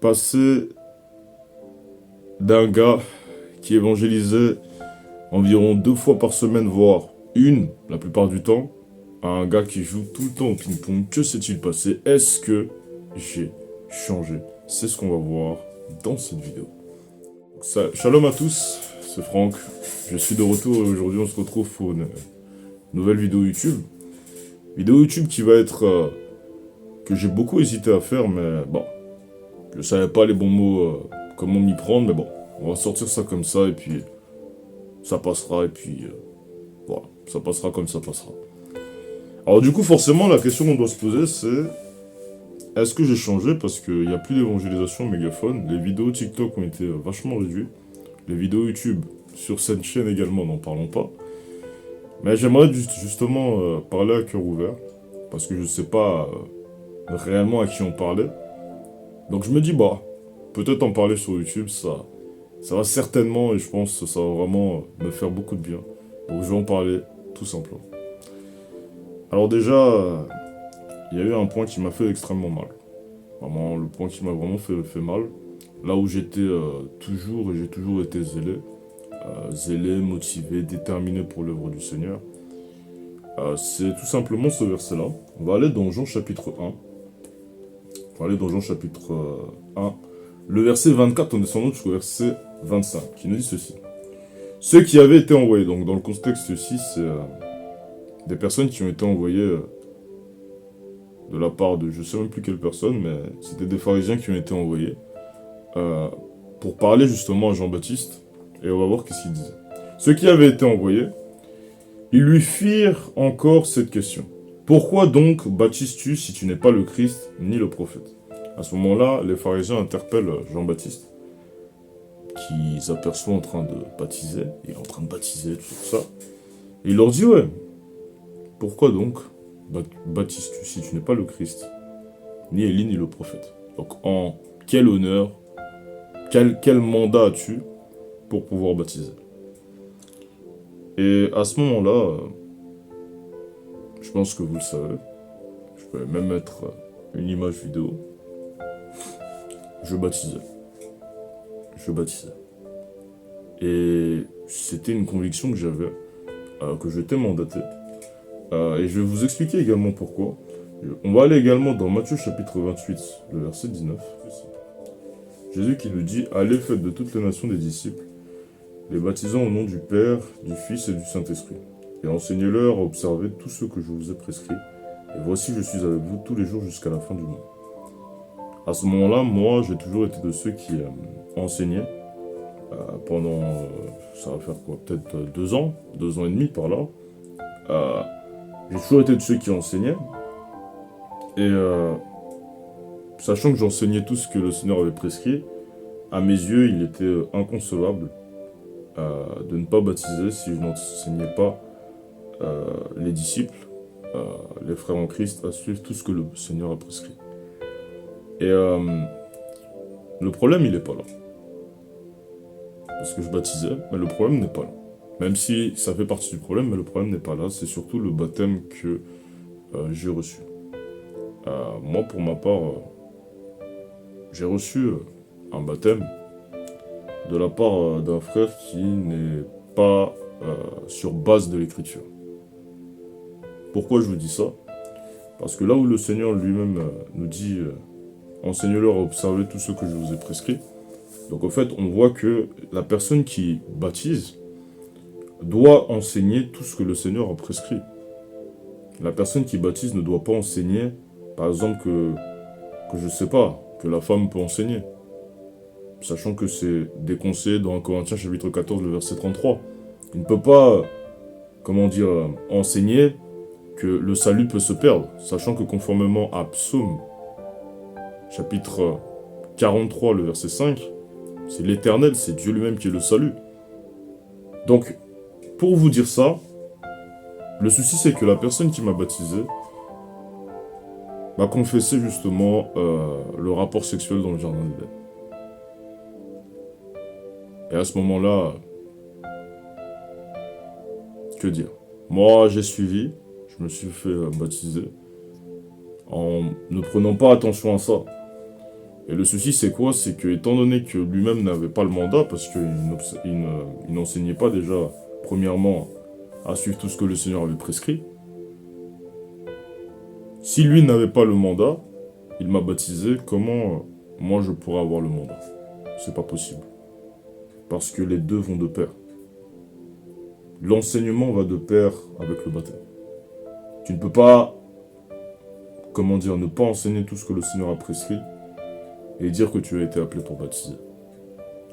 Passer d'un gars qui évangélisait environ 2 fois par semaine, voire une, la plupart du temps, à un gars qui joue tout le temps au ping-pong. Que s'est-il passé? Est-ce que j'ai changé? C'est ce qu'on va voir dans cette vidéo. Shalom à tous, c'est Franck. Je suis de retour et aujourd'hui on se retrouve pour une nouvelle vidéo YouTube. Vidéo YouTube qui va être... que j'ai beaucoup hésité à faire, mais bon, je savais pas les bons mots, comment m'y prendre, mais bon, on va sortir ça comme ça et puis ça passera et puis voilà, ça passera comme ça passera. Alors du coup, forcément, la question qu'on doit se poser, c'est est-ce que j'ai changé parce qu'il n'y a plus d'évangélisation mégaphone, les vidéos TikTok ont été vachement réduites, les vidéos YouTube sur cette chaîne également, n'en parlons pas. Mais j'aimerais justement parler à cœur ouvert, parce que je sais pas réellement à qui on parlait. Donc je me dis, bah, peut-être en parler sur YouTube, ça va certainement, et je pense que ça va vraiment me faire beaucoup de bien. Donc je vais en parler, tout simplement. Alors déjà, il y a eu un point qui m'a fait extrêmement mal. Vraiment, le point qui m'a vraiment fait mal. Là où j'étais toujours, et j'ai toujours été zélé. Zélé, motivé, déterminé pour l'œuvre du Seigneur. C'est tout simplement ce verset-là. On va aller dans Jean chapitre 1. On va aller dans Jean chapitre 1. Le verset 24 en descendant jusqu'au verset 25, qui nous dit ceci. Ceux qui avaient été envoyés, donc dans le contexte ici, c'est des personnes qui ont été envoyées de la part de je sais même plus quelle personne, mais c'était des pharisiens qui ont été envoyés pour parler justement à Jean-Baptiste, et on va voir qu'est-ce qu'il disait. Ceux qui avaient été envoyés, ils lui firent encore cette question. Pourquoi donc baptises-tu si tu n'es pas le Christ ni le prophète? À ce moment-là, les pharisiens interpellent Jean-Baptiste, qui s'aperçoit en train de baptiser, il est en train de baptiser, tout ça. Et il leur dit, ouais, pourquoi donc baptises-tu si tu n'es pas le Christ, ni Élie, ni le prophète? Donc en quel honneur, quel mandat as-tu pour pouvoir baptiser? Et à ce moment-là, je pense que vous le savez, je peux même mettre une image vidéo, je baptisais. Je baptisais. Et c'était une conviction que j'avais, que j'étais mandaté. Et je vais vous expliquer également pourquoi. On va aller également dans Matthieu chapitre 28, le verset 19. Jésus qui nous dit « Allez, faites de toutes les nations des disciples, les baptisant au nom du Père, du Fils et du Saint-Esprit, et enseignez-leur à observer tout ce que je vous ai prescrit. Et voici, je suis avec vous tous les jours jusqu'à la fin du monde. » À ce moment-là, moi, j'ai toujours été de ceux qui enseignaient pendant, ça va faire quoi, peut-être 2 ans, 2 ans et demi par là. J'ai toujours été de ceux qui enseignaient. Et sachant que j'enseignais tout ce que le Seigneur avait prescrit, à mes yeux, il était inconcevable de ne pas baptiser si je n'enseignais pas les disciples, les frères en Christ, à suivre tout ce que le Seigneur a prescrit. Et le problème, il n'est pas là. Parce que je baptisais, mais le problème n'est pas là. Même si ça fait partie du problème, mais le problème n'est pas là. C'est surtout le baptême que j'ai reçu. Moi, pour ma part, j'ai reçu un baptême de la part d'un frère qui n'est pas sur base de l'écriture. Pourquoi je vous dis ça? Parce que là où le Seigneur lui-même nous dit enseignez-leur à observer tout ce que je vous ai prescrit. Donc en fait, on voit que la personne qui baptise doit enseigner tout ce que le Seigneur a prescrit. La personne qui baptise ne doit pas enseigner, par exemple, que je sais pas, que la femme peut enseigner. Sachant que c'est déconseillé dans 1 Corinthiens chapitre 14, le verset 33. Il ne peut pas, comment dire, enseigner que le salut peut se perdre. Sachant que conformément à Psaume chapitre 43, le verset 5, c'est l'Éternel, c'est Dieu lui-même qui est le salut. Donc, pour vous dire ça, le souci c'est que la personne qui m'a baptisé m'a confessé justement le rapport sexuel dans le jardin d'Éden. Et à ce moment-là, que dire? Moi, j'ai suivi, je me suis fait baptiser en ne prenant pas attention à ça. Et le souci, c'est quoi? C'est que, étant donné que lui-même n'avait pas le mandat, parce qu'il il n'enseignait pas déjà, premièrement, à suivre tout ce que le Seigneur avait prescrit, si lui n'avait pas le mandat, il m'a baptisé, comment moi je pourrais avoir le mandat? C'est pas possible. Parce que les deux vont de pair. L'enseignement va de pair avec le baptême. Tu ne peux pas, comment dire, ne pas enseigner tout ce que le Seigneur a prescrit et dire que tu as été appelé pour baptiser.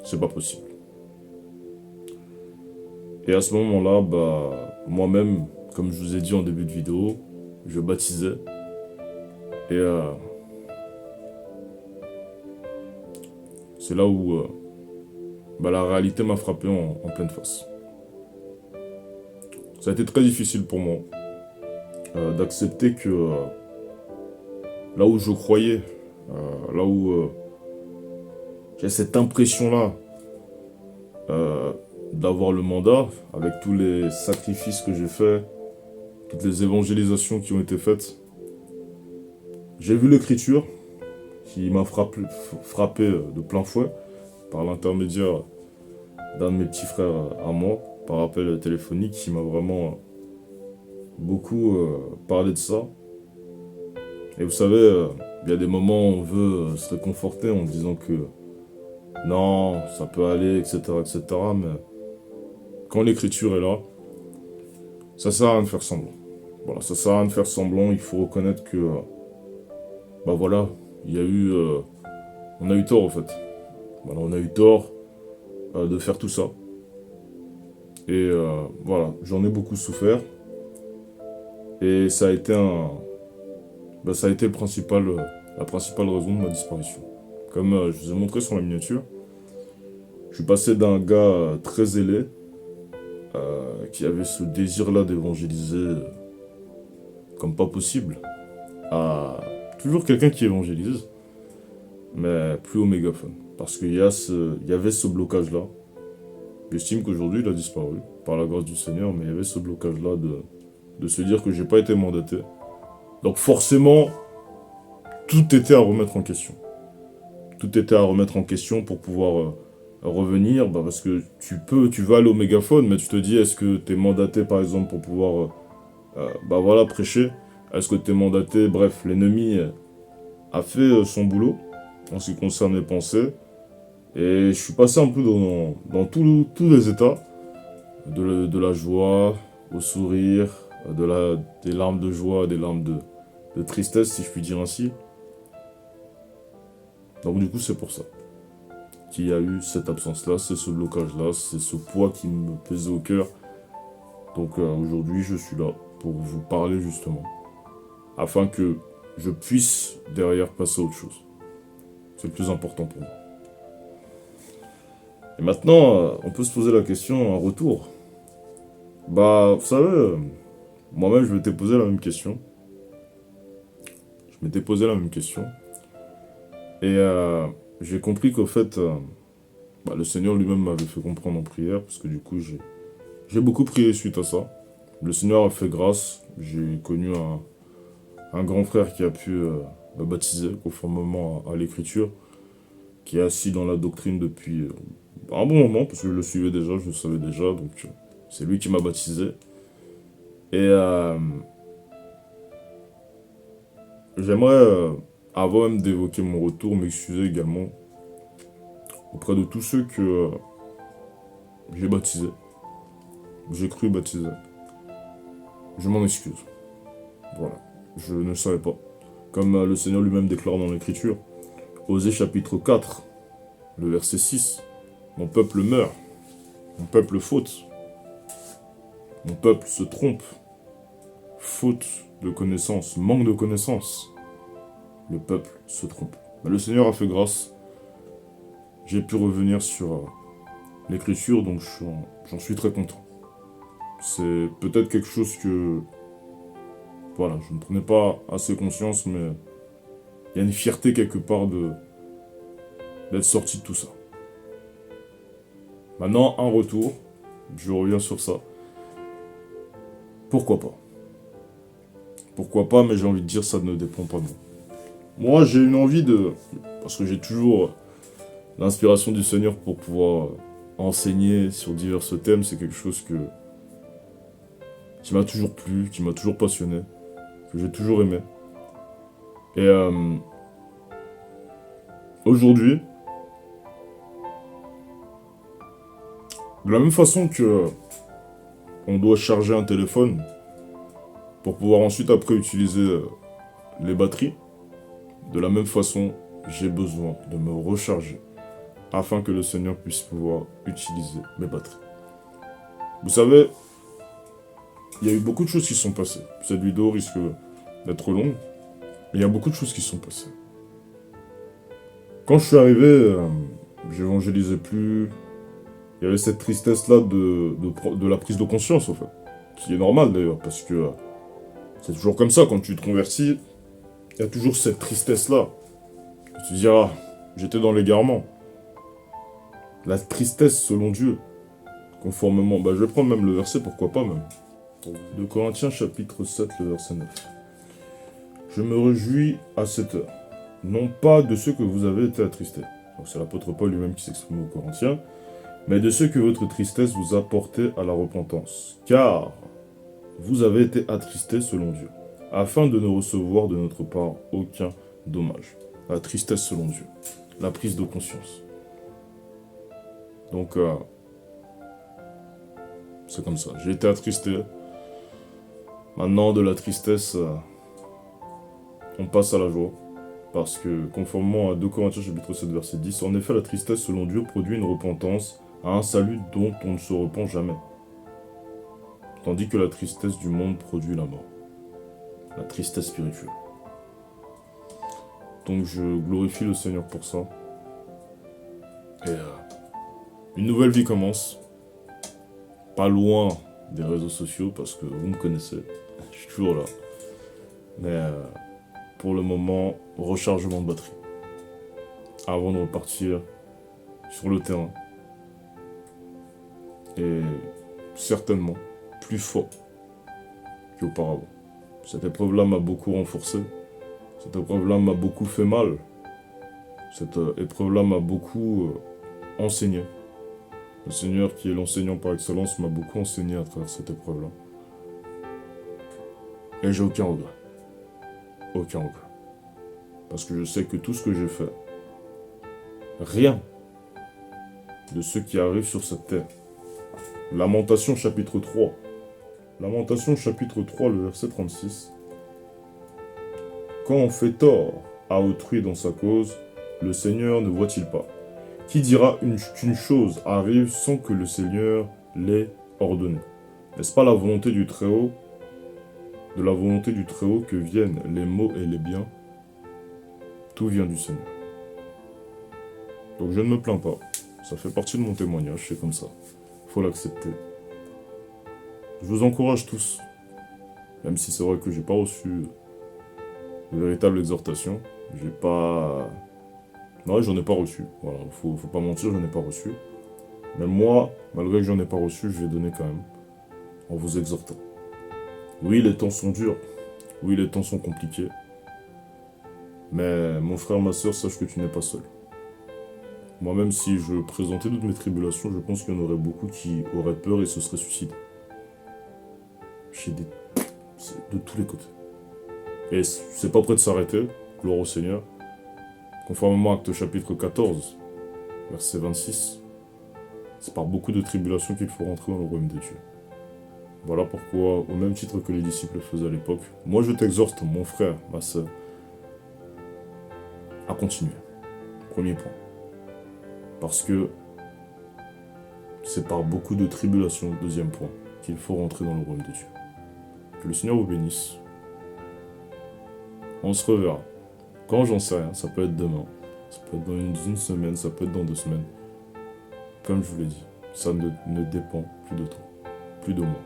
C'est pas possible. Et à ce moment-là, moi-même, comme je vous ai dit en début de vidéo, je baptisais. Et c'est là où la réalité m'a frappé en pleine face. Ça a été très difficile pour moi d'accepter que là où je croyais, là où j'ai cette impression-là d'avoir le mandat, avec tous les sacrifices que j'ai faits, toutes les évangélisations qui ont été faites, j'ai vu l'écriture qui m'a frappé de plein fouet par l'intermédiaire d'un de mes petits frères à moi, par appel téléphonique, qui m'a vraiment beaucoup parlé de ça. Et vous savez, il y a des moments où on veut se réconforter en disant que non, ça peut aller, etc., etc. Mais quand l'écriture est là, ça sert à rien de faire semblant. Voilà, ça sert à rien de faire semblant. Il faut reconnaître que, voilà, il y a eu, on a eu tort en fait. Voilà, on a eu tort de faire tout ça. Et voilà, j'en ai beaucoup souffert. Et ça a été ça a été la principale raison de ma disparition. Comme je vous ai montré sur la miniature, je suis passé d'un gars très zélé, qui avait ce désir-là d'évangéliser comme pas possible, à toujours quelqu'un qui évangélise, mais plus au mégaphone. Parce qu'il y avait ce blocage-là. J'estime qu'aujourd'hui, il a disparu, par la grâce du Seigneur, mais il y avait ce blocage-là de se dire que j'ai pas été mandaté. Donc forcément, tout était à remettre en question. Tout était à remettre en question pour pouvoir revenir, parce que tu vas aller au mégaphone, mais tu te dis, est-ce que tu es mandaté par exemple pour pouvoir prêcher? Est-ce que tu es mandaté? Bref, l'ennemi a fait son boulot en ce qui concerne les pensées. Et je suis passé un peu dans tous les états, de la joie au sourire, des larmes de joie, des larmes de tristesse, si je puis dire ainsi. Donc du coup, c'est pour ça qu'il y a eu cette absence-là, c'est ce blocage-là, c'est ce poids qui me pesait au cœur. Donc aujourd'hui, je suis là pour vous parler justement, afin que je puisse derrière passer à autre chose. C'est le plus important pour moi. Et maintenant, on peut se poser la question en retour. Vous savez, moi-même, je m'étais posé la même question. Je m'étais posé la même question. Et j'ai compris qu'au fait, le Seigneur lui-même m'avait fait comprendre en prière, parce que du coup, j'ai beaucoup prié suite à ça. Le Seigneur a fait grâce. J'ai connu un grand frère qui a pu me baptiser conformément à l'écriture, qui est assis dans la doctrine depuis un bon moment, parce que je le suivais déjà, je le savais déjà, donc c'est lui qui m'a baptisé. Et j'aimerais, avant même d'évoquer mon retour, m'excuser également auprès de tous ceux que j'ai baptisés, j'ai cru baptiser. Je m'en excuse. Voilà, je ne savais pas. Comme le Seigneur lui-même déclare dans l'Écriture, Osée chapitre 4, le verset 6, « Mon peuple meurt, mon peuple faute, mon peuple se trompe, faute de connaissance, manque de connaissance, le peuple se trompe. » Mais le Seigneur a fait grâce, j'ai pu revenir sur l'Écriture, donc j'en suis très content. C'est peut-être quelque chose que, voilà, je ne prenais pas assez conscience, mais il y a une fierté quelque part d'être sorti de tout ça. Maintenant, un retour, je reviens sur ça. Pourquoi pas? Pourquoi pas, mais j'ai envie de dire ça ne dépend pas de moi. Moi, j'ai une envie Parce que j'ai toujours l'inspiration du Seigneur pour pouvoir enseigner sur divers thèmes. C'est quelque chose qui m'a toujours plu, qui m'a toujours passionné, que j'ai toujours aimé. Et aujourd'hui, de la même façon que on doit charger un téléphone pour pouvoir ensuite après utiliser les batteries, de la même façon, j'ai besoin de me recharger afin que le Seigneur puisse pouvoir utiliser mes batteries. Vous savez, il y a eu beaucoup de choses qui sont passées. Cette vidéo risque d'être longue, mais il y a beaucoup de choses qui sont passées. Quand je suis arrivé, j'évangélisais plus. Il y avait cette tristesse-là de la prise de conscience, en fait. Qui est normale d'ailleurs, parce que c'est toujours comme ça, quand tu te convertis, il y a toujours cette tristesse-là. Tu te dis, ah, j'étais dans l'égarement. La tristesse selon Dieu, conformément. Bah, je vais prendre même le verset, pourquoi pas même. De Corinthiens chapitre 7, le verset 9. Je me réjouis à cette heure, non pas de ceux que vous avez été attristés. Donc c'est l'apôtre Paul lui-même qui s'exprime aux Corinthiens, mais de ceux que votre tristesse vous a porté à la repentance. Car vous avez été attristés selon Dieu, afin de ne recevoir de notre part aucun dommage. La tristesse selon Dieu, la prise de conscience. Donc, c'est comme ça. J'ai été attristé. Maintenant, de la tristesse, on passe à la joie. Parce que, conformément à 2 Corinthiens chapitre 7, verset 10, en effet, la tristesse selon Dieu produit une repentance à un salut dont on ne se repent jamais. Tandis que la tristesse du monde produit la mort. La tristesse spirituelle. Donc je glorifie le Seigneur pour ça. Et une nouvelle vie commence. Pas loin des réseaux sociaux parce que vous me connaissez. Je suis toujours là. Mais pour le moment, rechargement de batterie. Avant de repartir sur le terrain. Et certainement plus fort qu'auparavant. Cette épreuve-là m'a beaucoup renforcé. Cette épreuve-là m'a beaucoup fait mal. Cette épreuve-là m'a beaucoup enseigné. Le Seigneur, qui est l'enseignant par excellence, m'a beaucoup enseigné à travers cette épreuve-là. Et j'ai aucun regret. Aucun regret. Parce que je sais que tout ce que j'ai fait, rien de ce qui arrive sur cette terre. Lamentation chapitre 3. Lamentation chapitre 3, le verset 36. Quand on fait tort à autrui dans sa cause, le Seigneur ne voit-il pas? Qui dira qu'une chose arrive sans que le Seigneur l'ait ordonné? N'est-ce pas la volonté du Très-Haut, de la volonté du Très-Haut que viennent les maux et les biens? Tout vient du Seigneur. Donc je ne me plains pas. Ça fait partie de mon témoignage, c'est comme ça. Il faut l'accepter. Je vous encourage tous, même si c'est vrai que j'ai pas reçu de véritable exhortation. J'ai pas... Non, j'en ai pas reçu. Voilà, faut pas mentir, j'en ai pas reçu. Mais moi, malgré que j'en ai pas reçu, je vais donner quand même, en vous exhortant. Oui, les temps sont durs. Oui, les temps sont compliqués. Mais mon frère, ma soeur, sache que tu n'es pas seul. Moi-même, si je présentais toutes mes tribulations, je pense qu'il y en aurait beaucoup qui auraient peur et se seraient suicidés. De tous les côtés. Et c'est pas prêt de s'arrêter, gloire au Seigneur. Conformément à Actes chapitre 14, verset 26, c'est par beaucoup de tribulations qu'il faut rentrer dans le royaume de Dieu. Voilà pourquoi, au même titre que les disciples le faisaient à l'époque, moi je t'exhorte, mon frère, ma soeur, à continuer. Premier point. Parce que c'est par beaucoup de tribulations, deuxième point, qu'il faut rentrer dans le royaume de Dieu. Que le Seigneur vous bénisse. On se reverra. Quand, j'en sais rien, ça peut être demain, ça peut être dans une semaine, ça peut être dans 2 semaines. Comme je vous l'ai dit, ça ne dépend plus de toi, plus de moi.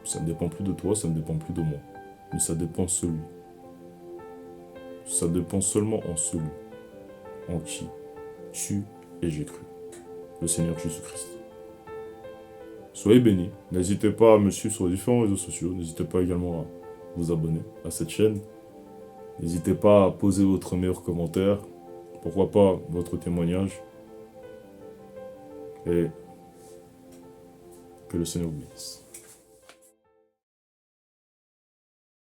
Ça ne dépend plus de toi, ça ne dépend plus de moi. Mais ça dépend de celui. Ça dépend seulement en celui en qui tu et j'ai cru. Le Seigneur Jésus-Christ. Soyez bénis. N'hésitez pas à me suivre sur les différents réseaux sociaux. N'hésitez pas également à vous abonner à cette chaîne. N'hésitez pas à poser votre meilleur commentaire, pourquoi pas votre témoignage, et que le Seigneur vous bénisse.